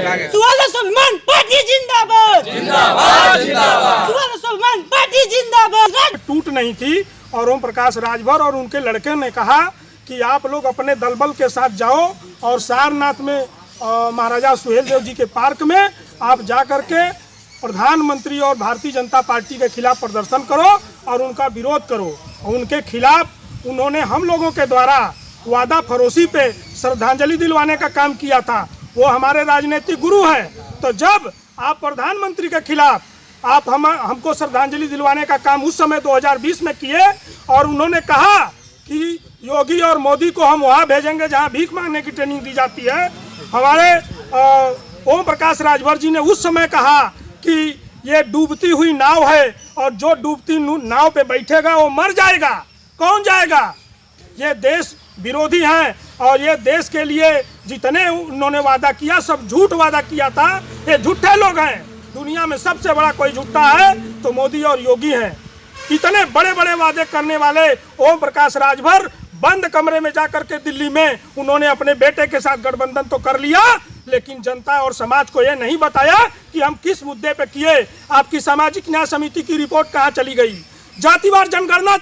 सुवादा Salman party जिंदाबाद, जिंदाबाद जिंदाबाद, सुवादा सलमान पार्टी जिंदाबाद। टूट नहीं थी और ओम प्रकाश राजभर और उनके लड़के ने कहा कि आप लोग अपने दलबल के साथ जाओ और सारनाथ में महाराजा सुहेलदेव जी के पार्क में आप जा करके प्रधानमंत्री और भारतीय जनता पार्टी के खिलाफ प्रदर्शन करो और उनका विरोध करो। और उनके खिलाफ उन्होंने हम लोगों के द्वारा वादा फरोशी पे श्रद्धांजलि दिलवाने का काम किया था। वो हमारे राजनीतिक गुरु हैं। तो जब आप प्रधानमंत्री के खिलाफ आप हमको श्रद्धांजलि दिलवाने का काम उस समय 2020 में किए और उन्होंने कहा कि योगी और मोदी को हम वहाँ भेजेंगे जहाँ भीख मांगने की ट्रेनिंग दी जाती है। हमारे ओम प्रकाश राजभर जी ने उस समय कहा कि ये डूबती हुई नाव है और जो डूबती नाव पे बैठेगा वो मर जाएगा। कौन जाएगा? ये देश विरोधी हैं और ये देश के लिए जितने उन्होंने वादा किया सब झूठ वादा किया था। ये झूठे लोग हैं। दुनिया में सबसे बड़ा कोई झूठा है तो मोदी और योगी हैं। इतने बड़े बड़े वादे करने वाले ओम प्रकाश राजभर बंद कमरे में जाकर के दिल्ली में उन्होंने अपने बेटे के साथ गठबंधन तो कर लिया, लेकिन जनता और समाज को यह नहीं बताया कि हम किस मुद्दे पे किए। आपकी सामाजिक न्याय समिति की रिपोर्ट कहाँ चली गई? जातिवार जनगणना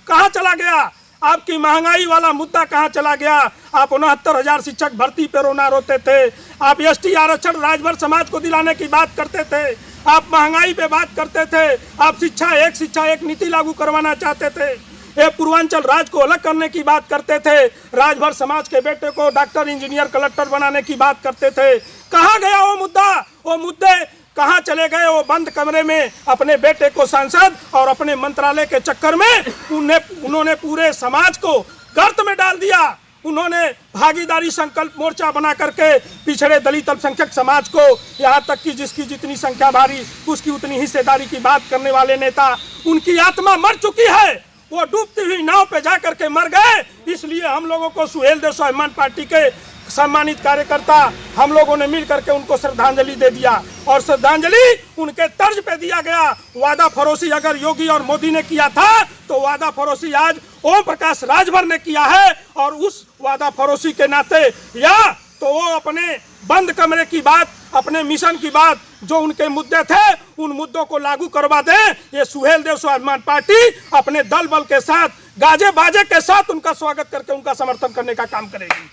कहाँ चला गया? आपकी महंगाई वाला मुद्दा कहाँ चला गया? आप 69,000 शिक्षक भर्ती पे रोना रोते थे। आप एसटी आरक्षण राजभर समाज को दिलाने की बात करते थे। आप महंगाई पे बात करते थे। आप शिक्षा एक नीति लागू करवाना चाहते थे। ये पूर्वांचल राज्य को अलग करने की बात करते थे। राजभर समाज के बेटे को डॉक्टर, इंजीनियर, कलेक्टर बनाने की बात करते थे। कहाँ गया वो मुद्दा? वो मुद्दे कहाँ चले गए? वो बंद कमरे में अपने बेटे को सांसद और अपने मंत्रालय के चक्कर में उन्होंने पूरे समाज को गर्त में डाल दिया। उन्होंने भागीदारी संकल्प मोर्चा बना करके पिछड़े दलित अल्पसंख्यक समाज को, यहाँ तक कि जिसकी जितनी संख्या भारी उसकी उतनी हिस्सेदारी की बात करने वाले नेता, उनकी आत्मा मर चुकी है। वो डूबती हुई नाव पे जा करके मर गए। इसलिए हम लोगों को सुहेलदेव स्वाभिमान पार्टी के सम्मानित कार्यकर्ता हम लोगों ने मिल करके उनको श्रद्धांजलि दे दिया और श्रद्धांजलि उनके तर्ज पे दिया गया। वादा फरोशी अगर योगी और मोदी ने किया था तो वादा फरोशी आज ओम प्रकाश राजभर ने किया है और उस वादा फरोशी के नाते या तो वो अपने बंद कमरे की बात, अपने मिशन की बात, जो उनके मुद्दे थे उन मुद्दों को लागू करवा दें। ये सुहेलदेव स्वाभिमान पार्टी अपने दल बल के साथ, गाजे बाजे के साथ उनका स्वागत करके उनका समर्थन करने का काम करेगी।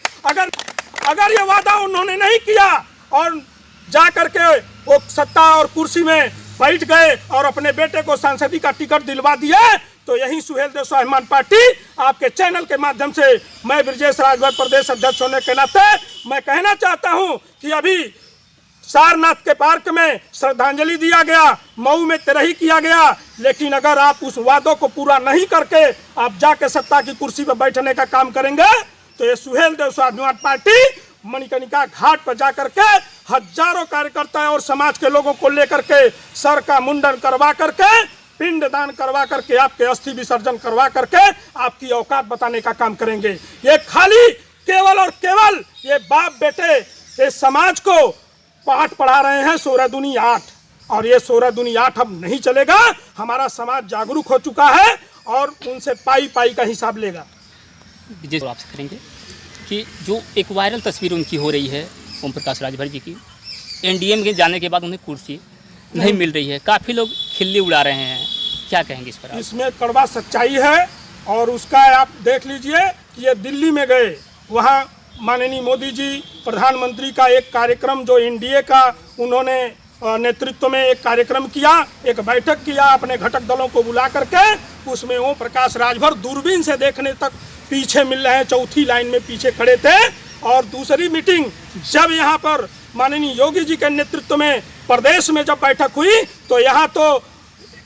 अगर ये वादा उन्होंने नहीं किया और जा करके वो सत्ता और कुर्सी में बैठ गए और अपने बेटे को सांसदी का टिकट दिलवा दिया, तो यही सुहेलदेव स्वाभिमान पार्टी आपके चैनल के माध्यम से मैं ब्रजेश राजभर प्रदेश अध्यक्ष होने के नाते मैं कहना चाहता हूं कि अभी सारनाथ के पार्क में श्रद्धांजलि दिया गया, मऊ में तिरही किया गया, लेकिन अगर आप उस वादों को पूरा नहीं करके आप जाके सत्ता की कुर्सी पर बैठने का काम करेंगे तो ये सुहेलदेव स्वाभिमान पार्टी मणिकर्णिका घाट पर जाकर के हजारों कार्यकर्ता और समाज के लोगों को लेकर के सर का मुंडन करवा करके, पिंडदान करवा करके, आपके अस्थि विसर्जन करवा करके आपकी औकात बताने का काम करेंगे। ये खाली केवल और केवल ये बाप बेटे ये समाज को पाठ पढ़ा रहे हैं 16 दूनी 8 और ये 16 दूनी 8 अब नहीं चलेगा। हमारा समाज जागरूक हो चुका है और उनसे पाई पाई का हिसाब लेगा। आपसे करेंगे कि जो एक वायरल तस्वीर उनकी हो रही है ओम प्रकाश राजभर जी की, एनडीए में जाने के बाद उन्हें कुर्सी नहीं मिल रही है, काफ़ी लोग खिल्ली उड़ा रहे हैं, क्या कहेंगे इस पर? इसमें कड़वा सच्चाई है और उसका आप देख लीजिए कि ये दिल्ली में गए, वहाँ माननीय मोदी जी प्रधानमंत्री का एक कार्यक्रम जो एनडीए का उन्होंने नेतृत्व में एक कार्यक्रम किया, एक बैठक किया अपने घटक दलों को बुला करके, उसमें ओम प्रकाश राजभर दूरबीन से देखने तक पीछे मिल रहे हैं, चौथी लाइन में पीछे खड़े थे। और दूसरी मीटिंग जब यहाँ पर माननीय योगी जी के नेतृत्व में प्रदेश में जब बैठक हुई तो यहाँ तो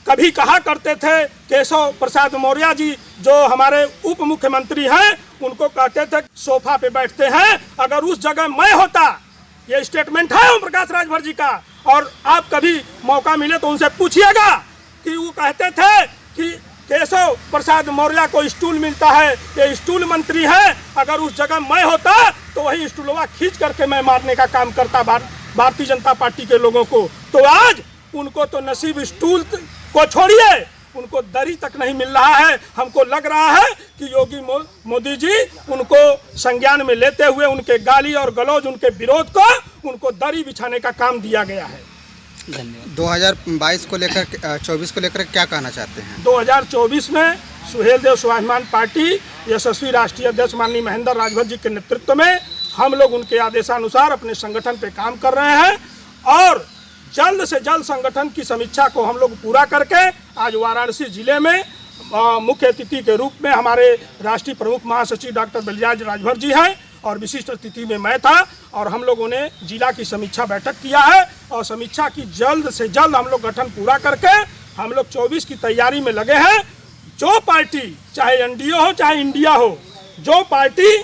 कभी कहा करते थे केशव प्रसाद मौर्य जी जो हमारे उप मुख्यमंत्री हैं, उनको कहते थे सोफा पे बैठते हैं। अगर उस जगह मैं होता, ये स्टेटमेंट है ओम प्रकाश राजभर जी का, और आप कभी मौका मिले तो उनसे पूछिएगा कि वो कहते थे कि केशव प्रसाद मौर्य को स्टूल मिलता है, ये स्टूल मंत्री है, अगर उस जगह मैं होता तो वही स्टूलवा खींच करके मैं मारने का काम करता भारतीय जनता पार्टी के लोगों को। तो आज उनको तो नसीब स्टूल को छोड़िए, उनको दरी तक नहीं मिल रहा है। हमको लग रहा है कि योगी मोदी जी उनको संज्ञान में लेते हुए उनके गाली और गलौज, उनके विरोध को उनको दरी बिछाने का काम दिया गया है। धन्यवाद। 2022 को लेकर 24 को लेकर क्या कहना चाहते हैं? 2024 में सुहेल देव स्वाभिमान पार्टी यशस्वी राष्ट्रीय अध्यक्ष माननीय महेंद्र राजभर जी के नेतृत्व में हम लोग उनके आदेशानुसार अपने संगठन पे काम कर रहे हैं और जल्द से जल्द संगठन की समीक्षा को हम लोग पूरा करके आज वाराणसी जिले में मुख्य अतिथि के रूप में हमारे राष्ट्रीय प्रमुख महासचिव डॉक्टर बलिराज राजभर जी हैं और विशिष्ट अतिथि में मैं था और हम लोगों ने जिला की समीक्षा बैठक किया है और समीक्षा की जल्द से जल्द हम लोग गठन पूरा करके हम लोग 24 की तैयारी में लगे हैं। जो पार्टी चाहे एनडीए हो चाहे इंडिया हो, जो पार्टी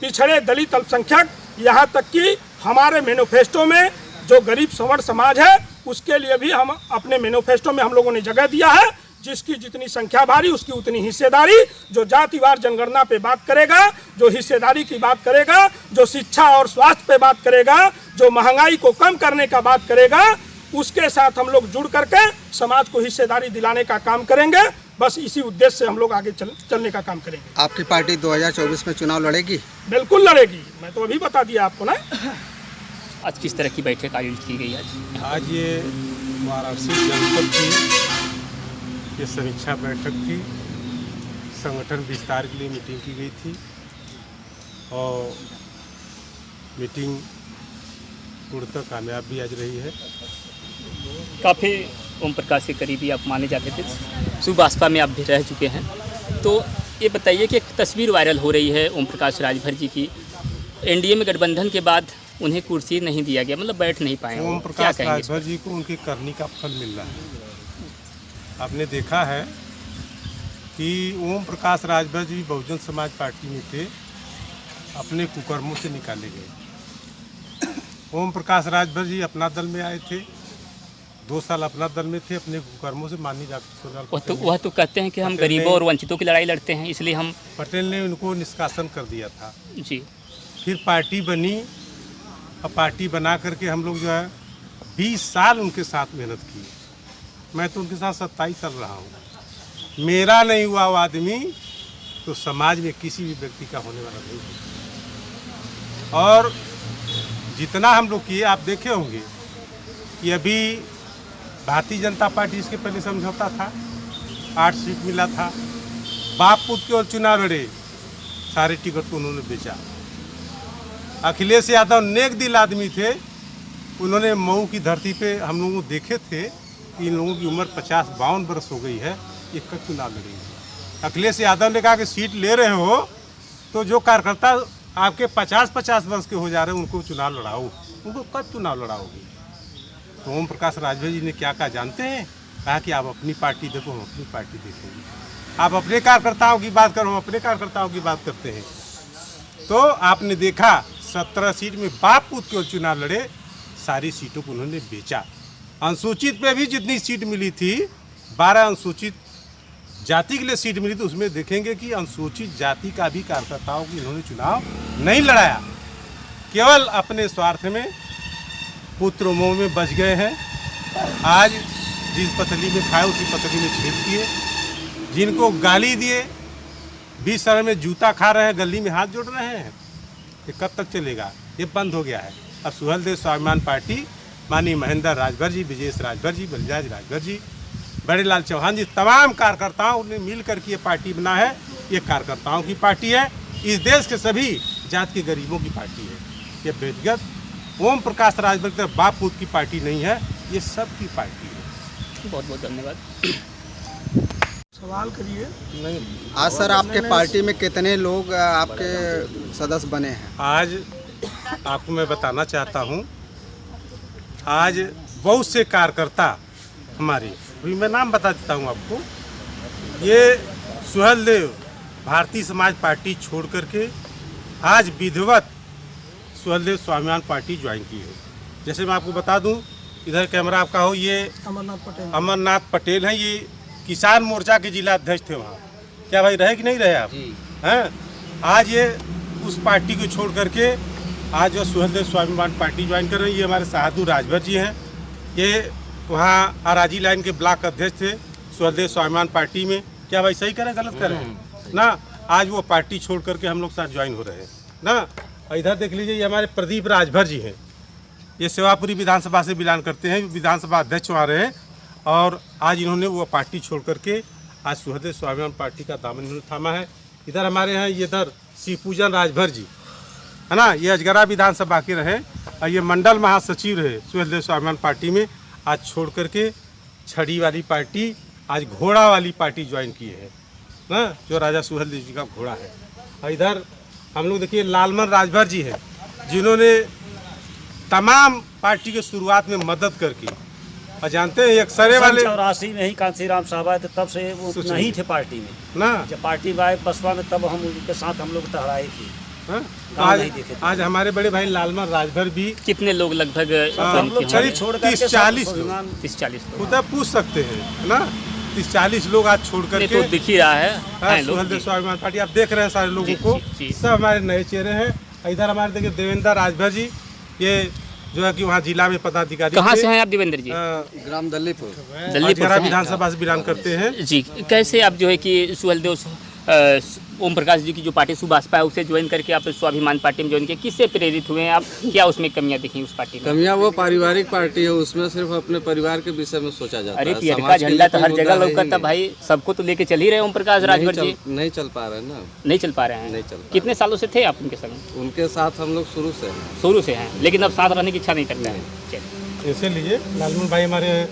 पिछड़े दलित अल्पसंख्यक यहाँ तक कि हमारे मैनिफेस्टो में जो गरीब सवर्ण समाज है उसके लिए भी हम अपने मैनिफेस्टो में हम लोगों ने जगह दिया है। जिसकी जितनी संख्या भारी उसकी उतनी हिस्सेदारी, जो जातिवार जनगणना पे बात करेगा, जो हिस्सेदारी की बात करेगा, जो शिक्षा और स्वास्थ्य पे बात करेगा, जो महंगाई को कम करने का बात करेगा, उसके साथ हम लोग जुड़ करके समाज को हिस्सेदारी दिलाने का काम करेंगे। बस इसी उद्देश्य से हम लोग आगे चलने का काम करेंगे। आपकी पार्टी 2024 में चुनाव लड़ेगी? बिल्कुल लड़ेगी, मैं तो अभी बता दिया आपको ना। आज किस तरह की बैठक आयोजित की गई? आज ये वाराणसी जनपद की ये समीक्षा बैठक थी, संगठन विस्तार के लिए मीटिंग की गई थी और मीटिंग पूर्णतः कामयाब भी आज रही है। काफ़ी ओम प्रकाश के करीबी आप माने जाते थे, सुभाषपा में आप भी रह चुके हैं, तो ये बताइए कि एक तस्वीर वायरल हो रही है ओम प्रकाश राजभर जी की, एनडीए में गठबंधन के बाद उन्हें कुर्सी नहीं दिया गया, मतलब बैठ नहीं पाए। ओम प्रकाश राजभर जी को उनकी करनी का फल मिल रहा है। आपने देखा है कि ओम प्रकाश राजभर जी बहुजन समाज पार्टी में थे, अपने कुकर्मों से निकाले गए। ओम प्रकाश राजभर जी अपना दल में आए थे, 2 साल अपना दल में थे, अपने कुकर्मों से माननीय डॉक्टर वह तो कहते हैं कि हम गरीबों और वंचितों की लड़ाई लड़ते हैं, इसलिए हम पटेल ने उनको निष्कासन कर दिया था। जी फिर पार्टी बनी और पार्टी बना करके हम लोग जो है 20 साल उनके साथ मेहनत की। मैं तो उनके साथ 27 साल रहा हूँ। मेरा नहीं हुआ वो आदमी तो समाज में किसी भी व्यक्ति का होने वाला नहीं है। और जितना हम लोग किए आप देखे होंगे कि अभी भारतीय जनता पार्टी इसके पहले समझौता था, 8 सीट मिला था, बाप पुत के और चुनाव लड़े, सारे टिकट को उन्होंने बेचा। अखिलेश यादव नेक दिल आदमी थे, उन्होंने मऊ की धरती पे हम लोगों को देखे थे कि इन लोगों की उम्र 50-52 वर्ष हो गई है, ये कब चुनाव लड़ेंगे। अखिलेश यादव ने कहा कि सीट ले रहे हो तो जो कार्यकर्ता आपके 50-50 वर्ष के हो जा रहे हैं उनको चुनाव लड़ाओ, उनको कब चुनाव लड़ाओगे। तो ओम प्रकाश राजभर जी ने क्या कहा जानते हैं? कहा कि आप अपनी पार्टी देखो, हम अपनी पार्टी देखेंगे। आप अपने कार्यकर्ताओं की बात करो, हम अपने कार्यकर्ताओं की बात करते हैं। तो आपने देखा 17 सीट में बाप पुत के चुनाव लड़े, सारी सीटों को उन्होंने बेचा। अनुसूचित पे भी जितनी सीट मिली थी, 12 अनुसूचित जाति के लिए सीट मिली थी, उसमें देखेंगे कि अनुसूचित जाति का भी कार्यकर्ताओं की इन्होंने चुनाव नहीं लड़ाया, केवल अपने स्वार्थ में पुत्र मोह में बच गए हैं। आज जिस पतली में खाए उसी पतली में छेद किए, जिनको गाली दिए 20 साल में जूता खा रहे हैं, गली में हाथ जोड़ रहे हैं। ये कब तक चलेगा? ये बंद हो गया है। अब सुहेल देव स्वाभिमान पार्टी माननीय महेंद्र राजभर जी, विजेश राजभर जी, बलिराज राजभर जी, बड़े लाल चौहान जी, तमाम कार्यकर्ताओं ने मिल करके ये पार्टी बना है। ये कार्यकर्ताओं की पार्टी है, इस देश के सभी जात के गरीबों की पार्टी है। ये व्यक्तिगत ओम प्रकाश राजभर के बाप पुत की पार्टी नहीं है, ये सब की पार्टी है। बहुत बहुत धन्यवाद। सवाल करिए। नहीं, आज सर आपके पार्टी में कितने लोग आपके सदस्य बने हैं? आज आपको मैं बताना चाहता हूँ, आज बहुत से कार्यकर्ता हमारे, अभी मैं नाम बता देता हूँ आपको। ये सुहेल देव भारतीय समाज पार्टी छोड़ करके आज विधिवत सुहेल देव स्वाभिमान पार्टी ज्वाइन की है। जैसे मैं आपको बता दूं, इधर कैमरा आपका हो, ये अमरनाथ पटेल हैं, ये किसान मोर्चा के जिला अध्यक्ष थे वहाँ। क्या भाई रहे कि नहीं रहे आप? हैं? आज ये उस पार्टी को छोड़ करके आज जो सुहेल देव स्वाभिमान पार्टी ज्वाइन कर रहे हैं। ये हमारे साधु राजभर जी हैं, ये वहाँ आराजी लाइन के ब्लॉक अध्यक्ष थे सुहेल देव स्वाभिमान पार्टी में। क्या भाई सही करें गलत करें ना? आज वो पार्टी छोड़ करके हम लोग साथ ज्वाइन हो रहे हैं ना। इधर देख लीजिए, ये हमारे प्रदीप राजभर जी हैं, ये सेवापुरी विधानसभा से बिलोंग करते हैं, विधानसभा अध्यक्ष वहाँ रहे और आज इन्होंने वो पार्टी छोड़ करके आज सुहृद स्वाभिमान पार्टी का दामन इन्होंने थामा है। इधर हमारे हैं, इधर शिवपूजन राजभर जी है ना, ये अजगरा विधानसभा के रहे और ये मंडल महासचिव रहे सुहृद स्वाभिमान पार्टी में। आज छोड़ करके छड़ी वाली पार्टी, आज घोड़ा वाली पार्टी ज्वाइन की है ना, जो राजा सुहेलदेव जी का घोड़ा है। और इधर हम लोग देखिए लालमन राजभर जी हैं, जिन्होंने तमाम पार्टी के शुरुआत में मदद करके, और जानते हैं अक्सरे वाले 84 में ही कांसीराम साहब आए थे, तब से वो नहीं थे पार्टी में ना, जब पार्टी आए बसपा में तब हम उनके साथ हम लोग टहराए थे। हाँ? गाँव नहीं देखे थे। आज हमारे बड़े भाई लालमन राजभर भी कितने लोग लगभग हम लोग होंगे? छोड़ करके 30-40 30-40 लोग होता पूछ सकते हैं है ना, 30-40 लोग आज छोड़ ये करके तो दिख ही रहा है, हैं लोग। सुहेलदेव स्वाभिमान पार्टी आप देख रहे हैं सारे लोगों को, जी। सब हमारे नए चेहरे हैं। इधर हमारे देखिए देवेंद्र राजभर जी, ये जो है कि वहाँ जिला में पदाधिकारी कहाँ थे। से हैं आप देवेंद्र जी? ग्राम दल्लीपुर। दल्लीपुर अजगरा से हैं। विधानसभा से बिलोंग करते हैं। जी, कैसे आप जो है कि सुहेलदेव ओम प्रकाश जी की जो पार्टी सुभाषपा है उसे ज्वाइन करके आप स्वाभिमान पार्टी में ज्वाइन किया, किससे प्रेरित हुए हैं आप? क्या उसमें कमियां दिखी उस पार्टी में? कमियां वो पारिवारिक पार्टी है, उसमें सिर्फ अपने परिवार के विषय में सोचा जाता अरे है। पियर का समाज के झंडा लिए तो कोई हर मुद्दा जगह है ही लौकता नहीं। भाई, सबको तो लेके चल ही रहे ओम प्रकाश राजभर जी। नहीं चल पा रहे ना, नहीं चल पा रहे हैं। नहीं चल पा कितने सालों से थे आप उनके संग? उनके साथ हम लोग शुरू से हैं। शुरू से हैं, लेकिन अब साथ रहने की इच्छा नहीं करते हैं। चलिए, इसीलिए लालमन भाई हमारे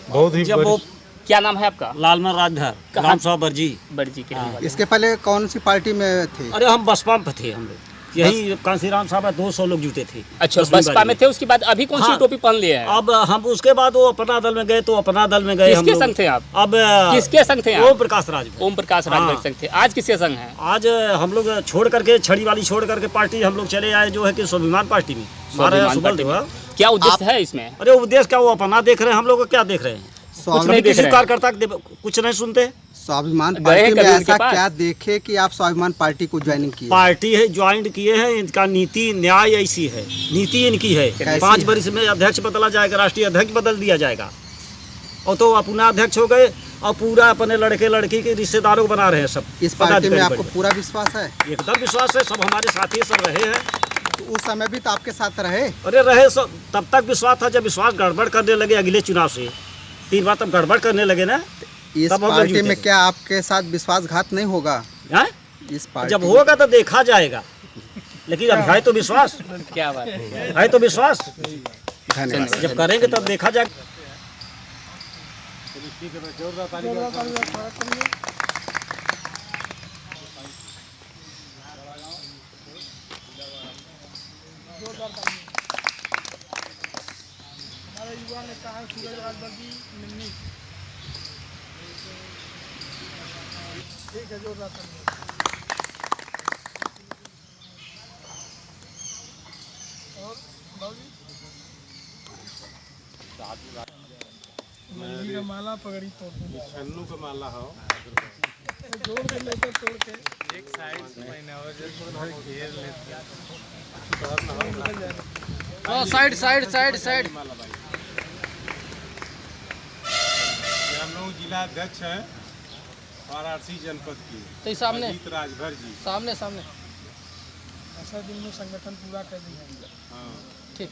बहुत ही जब वो क्या नाम है आपका? लालमन राजभर, कहाँ? ग्राम सभा बरजी। बर्जी के रहने वाले। इसके पहले कौन सी पार्टी में थे? अरे हम बसपा में थे, हम लोग यही कांसीराम साहब 200 लोग जुटे थे। अच्छा, दसवीं बसपा बारी में थे, उसके बाद अभी कौन सी हाँ। टोपी पहन लिया है? अब हम उसके बाद वो अपना दल में गए तो अपना दल में गए हम किसके लोग। संग थे आप? अब किसके संग थे ओम आप? प्रकाश राजभर। ओम प्रकाश राजभर के संग थे। आज किसके संग हैं? आज हम लोग छोड़ करके छड़ी वाली छोड़ करके पार्टी हम लोग चले आए जो है कि स्वाभिमान पार्टी में। स्वाभिमान सुबल पार्टी में। देवा। क्या उद्देश्य है इसमें? अरे उद्देश्य क्या, वो अपना देख रहे हैं, हम लोग को क्या देख रहे हैं? कुछ नहीं देख किसी रहे हैं। कार्यकर्ता के कुछ नहीं सुनते। स्वाभिमान गए पार्टी में कभी उनके ऐसा पास? क्या देखे कि आप स्वाभिमान पार्टी को ज्वाइनिंग किए? पार्टी है ज्वाइन किए हैं, इनका नीति न्याय ऐसी है, नीति इनकी है। कैसी 5 है? वर्ष में अध्यक्ष बदला जाएगा, राष्ट्रीय अध्यक्ष बदल दिया जाएगा, और तो अपना अध्यक्ष हो गए और पूरा अपने लड़के लड़की के रिश्तेदारों को बना रहे हैं सब। इस पार्टी में पदाधिकारी आपको बड़े। पूरा विश्वास है? एकदम विश्वास है, सब हमारे साथी सब रहे हैं। तो उस समय भी तो आपके साथ रहे। अरे रहे सब, तब तक विश्वास था, जब विश्वास गड़बड़ करने लगे अगले चुनाव से 3 बार तब गड़बड़ करने लगे ना, इस तब हम लोग पार्टी जीते में थे। क्या आपके साथ विश्वासघात नहीं होगा? हैं? इस पार्टी जब होगा तो देखा जाएगा, लेकिन अब है तो विश्वास, क्या बात है? है तो विश्वास, धन्यवाद। जब करेंगे तब देखा जाएगा। हमारे युवा ने कहा सूरज राजभर जी मिन्नी ठीक है, जोरदार तालियां। और बाबूजी मंडी का माला पगड़ी तोड़ के छन्नू का माला हो जोड़ के लेकर तोड़ के एक साइड से महीना हो घेर लेते साइड साइड साइड साइड। हम लोग जिला अध्यक्ष हैं वाराणसी जनपद की, तो सामने अजीत राजभर जी। सामने सामने ऐसा दिन में संगठन पूरा कर दिया। हाँ ठीक।